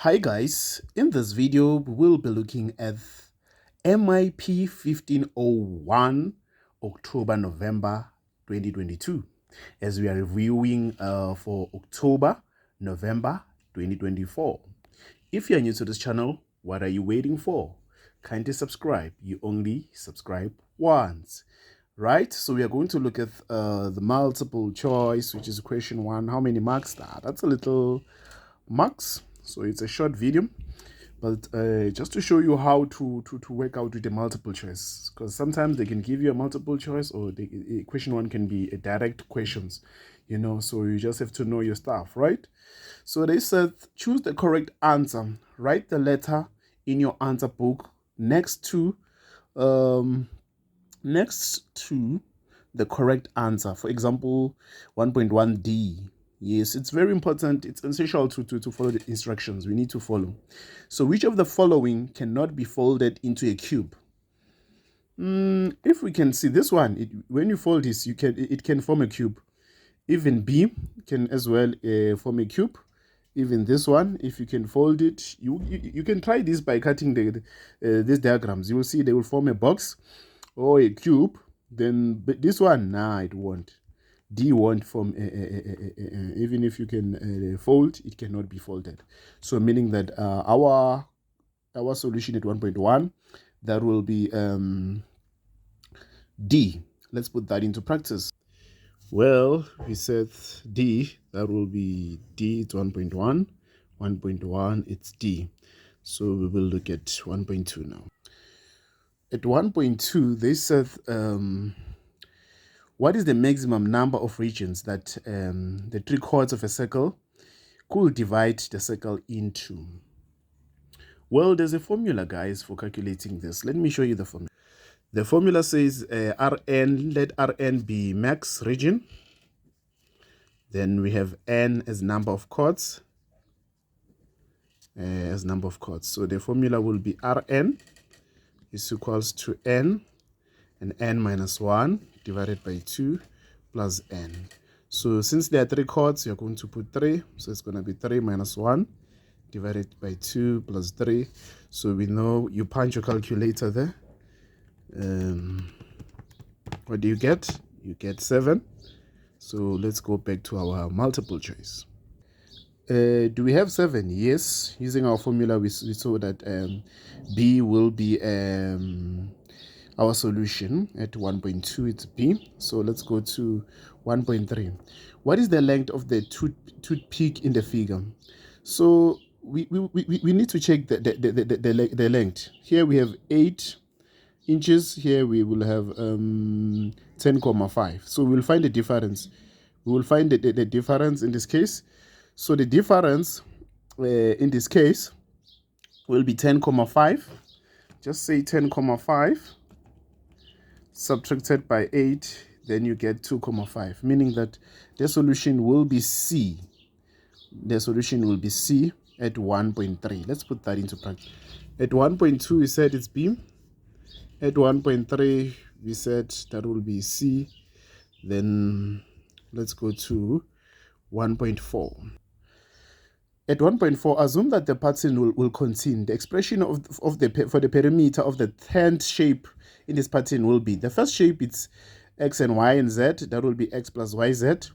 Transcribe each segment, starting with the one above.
Hi guys, in this video we will be looking at MIP 1501 October-November 2022 as we are reviewing for October-November 2024. If you are new to this channel, what are you waiting for? Kindly subscribe. You only subscribe once. Right, so we are going to look at the multiple choice, which is question 1. How many marks that? That's a little marks, so it's a short video, but just to show you how to work out with the multiple choice, because sometimes they can give you a multiple choice, or the question 1 can be a direct questions, so you just have to know your stuff, right? So they said choose the correct answer. Write the letter in your answer book next to the correct answer. For example, 1.1D. Yes, it's very important. It's essential to follow the instructions. We need to follow. So which of the following cannot be folded into a cube? If we can see this one, when you fold this, it can form a cube. Even B can as well form a cube. Even this one, if you can fold it, you can try this by cutting these diagrams. You will see they will form a box or a cube. Then this one, it won't. D won't form even if you can fold, it cannot be folded. So meaning that our solution at 1.1, that will be D. Let's put that into practice. Well, we said D, that will be D. It's 1.1. 1.1, it's D. So we will look at 1.2 now. At 1.2, they said what is the maximum number of regions that the 3/4 of a circle could divide the circle into? Well, there's a formula, guys, for calculating this. Let me show you the formula. The formula says Rn, let Rn be max region. Then we have n as number of chords. So the formula will be Rn is equals to n, and n minus 1 divided by 2 plus n. So since there are 3 chords, you're going to put 3. So it's going to be 3 minus 1 divided by 2 plus 3. So we know you punch your calculator there. What do you get? You get 7. So let's go back to our multiple choice. Do we have 7? Yes. Using our formula, we saw that B will be our solution at 1.2. It's B. So let's go to 1.3. What is the length of the toothpick in the figure? So we need to check the length. Here we have 8 inches. Here we will have 10,5. So we'll find the difference. We will find the difference in this case. So the difference in this case will be 10,5. Just say 10,5 subtracted by 8, then you get 2,5, meaning that the solution will be C. The solution will be C at 1.3. Let's put that into practice. At 1.2, we said it's B. At 1.3, we said that will be C. Then let's go to 1.4. At 1.4, assume that the pattern will contain the expression for the perimeter of the 10th shape in this pattern will be the first shape. It's x and y and z. That will be x plus yz.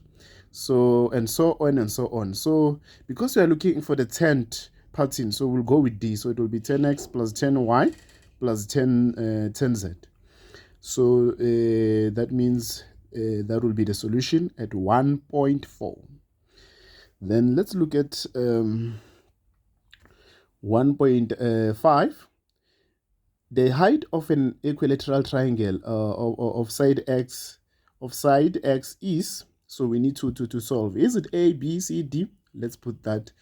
So and so on and so on. So because we are looking for the 10th pattern, so we'll go with D. So it will be 10x plus 10y plus 10z. So that means that will be the solution at 1.4. Then let's look at 1.5. The height of an equilateral triangle of side x is, so we need to solve. Is it A, B, C, D? Let's put that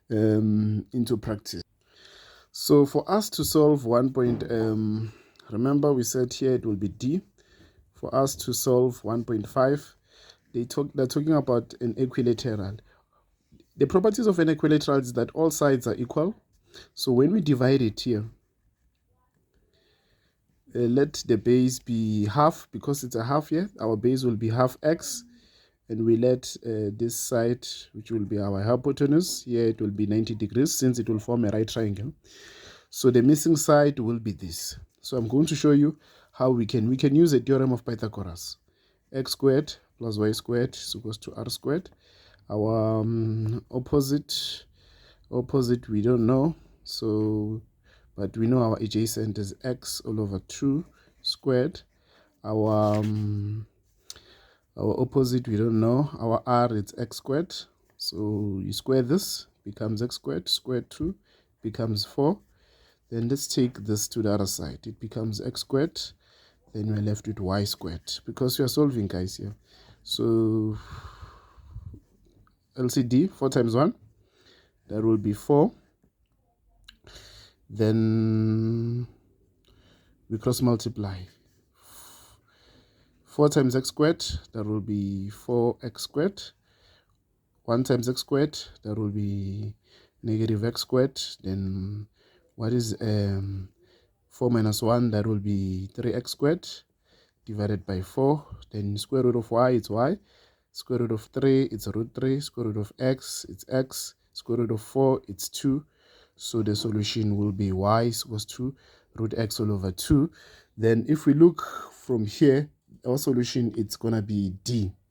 into practice. So for us to solve remember we said here it will be D. For us to solve 1.5, they're talking about an equilateral. The properties of an equilateral is that all sides are equal. So when we divide it here, let the base be half, because it's a half here. Our base will be half x, and we let this side, which will be our hypotenuse, here it will be 90 degrees since it will form a right triangle. So the missing side will be this. So I'm going to show you how we can use a theorem of Pythagoras. X squared plus y squared is equals to r squared. Our opposite we don't know, so but we know our adjacent is x all over 2 squared. Our opposite we don't know. Our r is x squared, so you square this, becomes x squared. Square 2 becomes 4. Then let's take this to the other side, it becomes x squared. Then we're left with y squared, because we are solving, guys, here. So LCD, 4 times 1, that will be 4. Then we cross multiply. 4 times x squared, that will be 4x squared. 1 times x squared, that will be negative x squared. Then what is 4 minus 1? That will be 3x squared divided by 4. Then square root of y, it's y. Square root of 3, it's root 3. Square root of x, it's x. Square root of 4, it's 2. So the solution will be y equals to root x all over 2. Then if we look from here, our solution, it's going to be D.